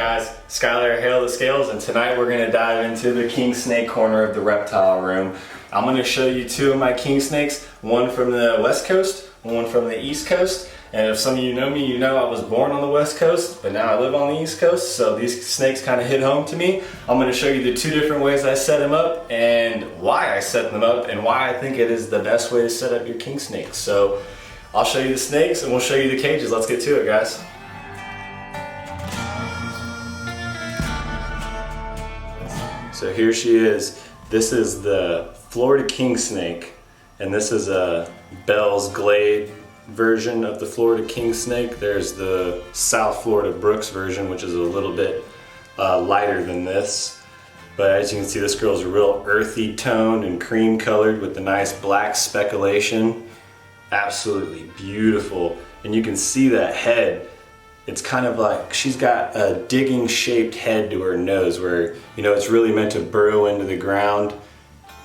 guys, Skylar Hale the Scales, and tonight we're going to dive into the king snake corner of the reptile room. I'm going to show you two of my king snakes, one from the west coast, one from the east coast. And if some of you know me, you know I was born on the west coast, but now I live on the east coast, so these snakes kind of hit home to me. I'm going to show you the two different ways I set them up and why I set them up and why I think it is the best way to set up your king snakes. So I'll show you the snakes and we'll show you the cages. Let's get to it, guys. So here she is. This is the Florida king snake, and this is a Bell's Glade version of the Florida king snake. There's the South Florida Brooks version, which is a little bit lighter than this. But as you can see, this girl's a real earthy toned and cream colored with the nice black speculation. Absolutely beautiful. And you can see that head. It's kind of like she's got a digging shaped head to her nose where, you know, it's really meant to burrow into the ground.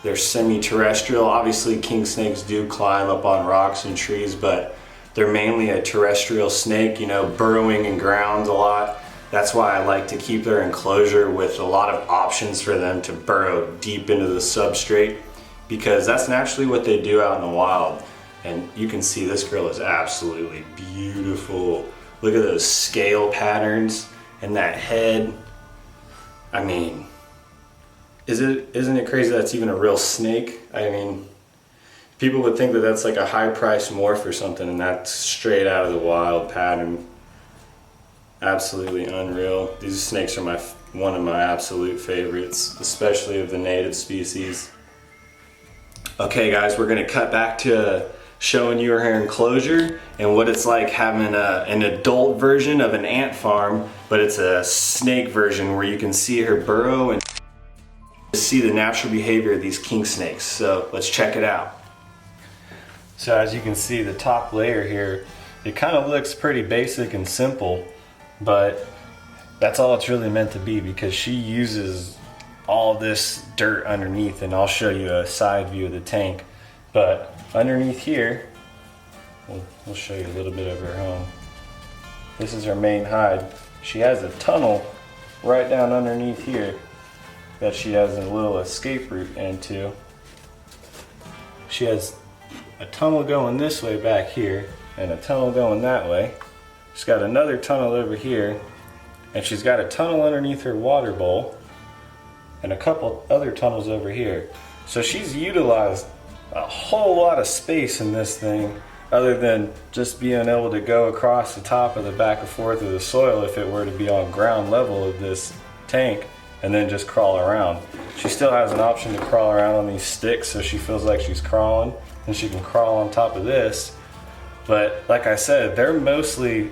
They're semi-terrestrial. Obviously king snakes do climb up on rocks and trees, but they're mainly a terrestrial snake, you know, burrowing in ground a lot. That's why I like to keep their enclosure with a lot of options for them to burrow deep into the substrate, because that's naturally what they do out in the wild. And you can see this girl is absolutely beautiful. Look at those scale patterns and that head. I mean, isn't it crazy that's even a real snake? I mean, people would think that that's like a high-priced morph or something, and that's straight out of the wild pattern. Absolutely unreal. These snakes are one of my absolute favorites, especially of the native species. Okay guys, we're gonna cut back to showing you her enclosure and what it's like having an adult version of an ant farm, but it's a snake version where you can see her burrow and see the natural behavior of these king snakes. So let's check it out. So as you can see, the top layer here, it kind of looks pretty basic and simple, but that's all it's really meant to be, because she uses all this dirt underneath, and I'll show you a side view of the tank. But underneath here, we'll show you a little bit of her home. This is her main hide. She has a tunnel right down underneath here that she has a little escape route into. She has a tunnel going this way back here and a tunnel going that way. She's got another tunnel over here, and she's got a tunnel underneath her water bowl and a couple other tunnels over here. So she's utilized a whole lot of space in this thing, other than just being able to go across the top of the back and forth of the soil if it were to be on ground level of this tank, and then just crawl around. She still has an option to crawl around on these sticks, so she feels like she's crawling, and she can crawl on top of this. But like I said, they're mostly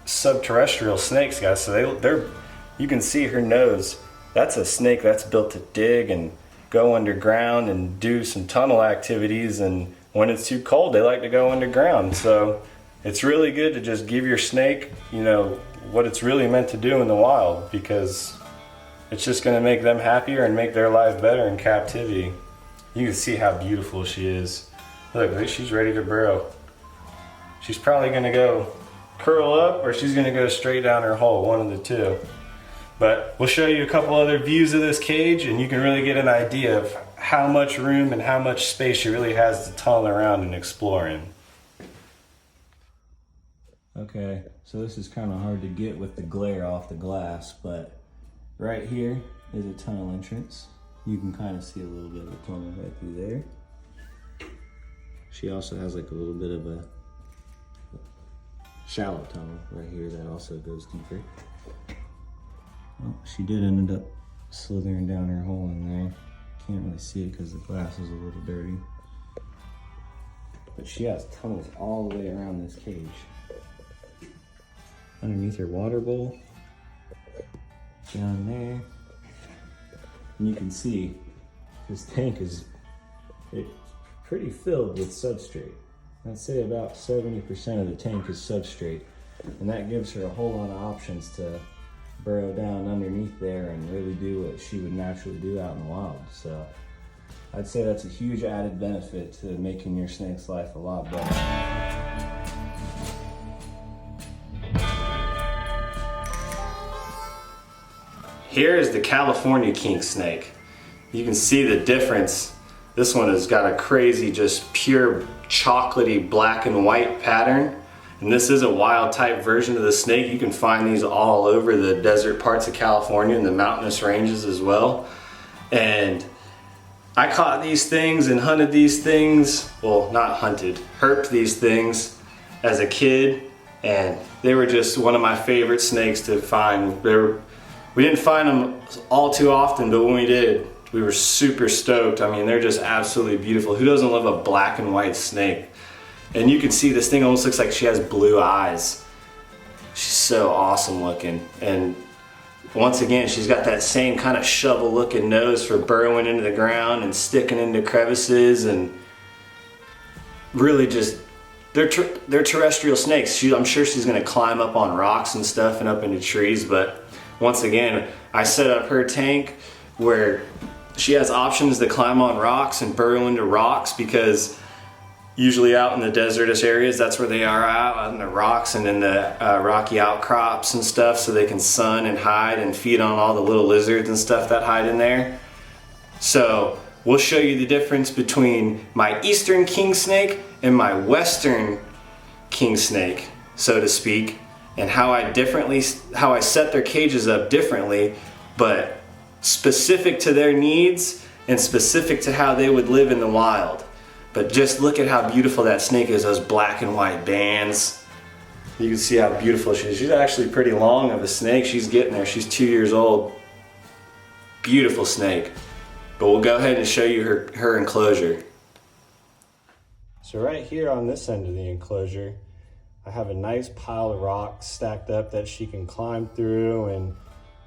subterrestrial snakes, guys. So you can see her nose. That's a snake that's built to dig and go underground and do some tunnel activities, and when it's too cold they like to go underground. So it's really good to just give your snake, you know, what it's really meant to do in the wild, because it's just going to make them happier and make their life better in captivity. You can see how beautiful she is. Look, she's ready to burrow. She's probably going to go curl up, or she's going to go straight down her hole, one of the two. But we'll show you a couple other views of this cage, and you can really get an idea of how much room and how much space she really has to tunnel around and explore in. Okay, so this is kind of hard to get with the glare off the glass, but right here is a tunnel entrance. You can kind of see a little bit of a tunnel right through there. She also has like a little bit of a shallow tunnel right here that also goes deeper. Well, she did end up slithering down her hole in there. Can't really see it because the glass is a little dirty. But she has tunnels all the way around this cage. Underneath her water bowl, down there. And you can see this tank is pretty filled with substrate. I'd say about 70% of the tank is substrate. And that gives her a whole lot of options to burrow down underneath there and really do what she would naturally do out in the wild. So I'd say that's a huge added benefit to making your snake's life a lot better. here is the California king snake. You can see the difference. This one has got a crazy, just pure chocolatey black and white pattern. And this is a wild type version of the snake. You can find these all over the desert parts of California and the mountainous ranges as well. And I caught these things and hunted these things, well, not hunted, herped these things as a kid, and they were just one of my favorite snakes to find. We didn't find them all too often, but when we did, we were super stoked. I mean, they're just absolutely beautiful. Who doesn't love a black and white snake? And you can see this thing almost looks like she has blue eyes. She's so awesome looking. And once again, she's got that same kind of shovel looking nose for burrowing into the ground and sticking into crevices, and really just, they're terrestrial snakes. I'm sure she's gonna climb up on rocks and stuff and up into trees, but once again, I set up her tank where she has options to climb on rocks and burrow into rocks, because usually out in the desertous areas, that's where they are, out in the rocks and in the rocky outcrops and stuff, so they can sun and hide and feed on all the little lizards and stuff that hide in there. So we'll show you the difference between my eastern king snake and my western king snake, so to speak, and how I set their cages up differently, but specific to their needs and specific to how they would live in the wild. But just look at how beautiful that snake is, those black and white bands. You can see how beautiful she is. She's actually pretty long of a snake. She's getting there. She's 2 years old. Beautiful snake. But we'll go ahead and show you her enclosure. So right here on this end of the enclosure, I have a nice pile of rocks stacked up that she can climb through and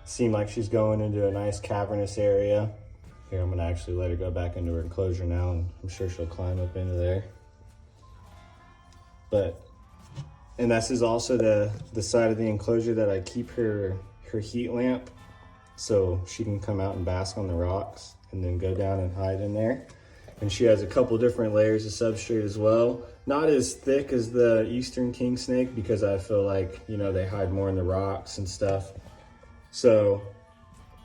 seem like she's going into a nice cavernous area. Here, I'm gonna actually let her go back into her enclosure now, and I'm sure she'll climb up into there. And this is also the side of the enclosure that I keep her heat lamp, so she can come out and bask on the rocks and then go down and hide in there. And she has a couple different layers of substrate as well. Not as thick as the eastern king snake, because I feel like, you know, they hide more in the rocks and stuff. So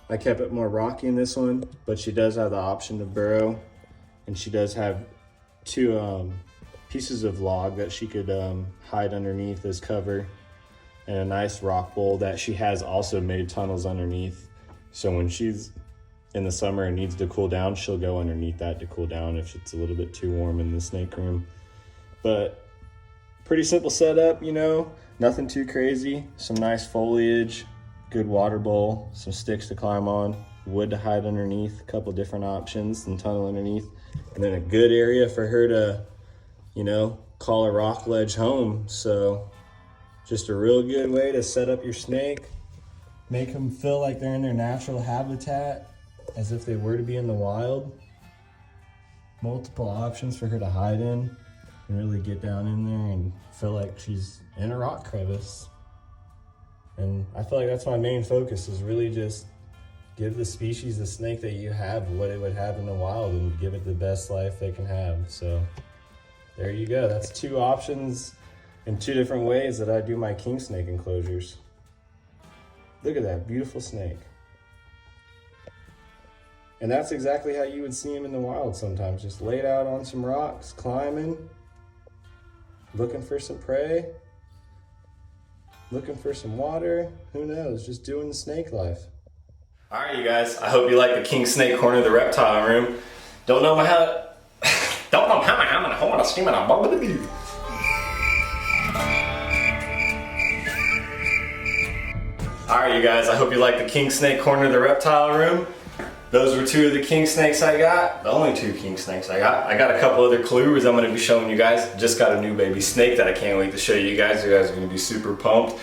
I kept it more rocky in this one, but she does have the option to burrow, and she does have two pieces of log that she could hide underneath as cover, and a nice rock bowl that she has also made tunnels underneath. So when she's in the summer and needs to cool down, she'll go underneath that to cool down if it's a little bit too warm in the snake room. But pretty simple setup, you know, nothing too crazy. Some nice foliage, good water bowl, some sticks to climb on, wood to hide underneath, a couple different options and tunnel underneath, and then a good area for her to, you know, call a rock ledge home. So just a real good way to set up your snake, make them feel like they're in their natural habitat as if they were to be in the wild. Multiple options for her to hide in and really get down in there and feel like she's in a rock crevice. And I feel like that's my main focus, is really just give the species the snake that you have what it would have in the wild and give it the best life they can have. So there you go. That's two options in two different ways that I do my king snake enclosures. Look at that beautiful snake. And that's exactly how you would see him in the wild sometimes, just laid out on some rocks, climbing, looking for some prey, looking for some water, who knows, just doing the snake life. All right, you guys, I hope you like the king snake corner of the reptile room. Don't know how All right, you guys, I hope you like the king snake corner of the reptile room. Those were two of the king snakes I got. The only two king snakes I got. I got a couple other clues I'm gonna be showing you guys. Just got a new baby snake that I can't wait to show you guys. You guys are gonna be super pumped.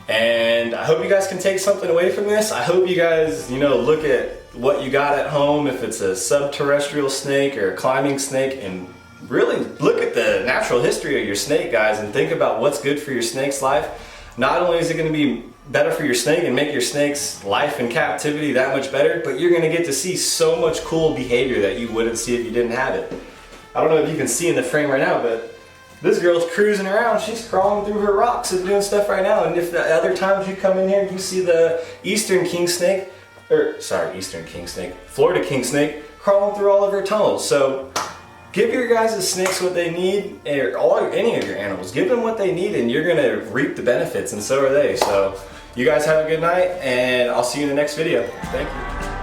And I hope you guys can take something away from this. I hope you guys, you know, look at what you got at home, if it's a subterrestrial snake or a climbing snake, and really look at the natural history of your snake, guys, and think about what's good for your snake's life. Not only is it gonna be better for your snake and make your snake's life in captivity that much better, but you're gonna get to see so much cool behavior that you wouldn't see if you didn't have it. I don't know if you can see in the frame right now, but this girl's cruising around. She's crawling through her rocks and doing stuff right now. And if the other times you come in here and you see the eastern king snake, eastern king snake, Florida king snake, crawling through all of your tunnels. So give your guys' snakes what they need, or any of your animals. Give them what they need and you're gonna reap the benefits, and so are they. So you guys have a good night, and I'll see you in the next video. Thank you.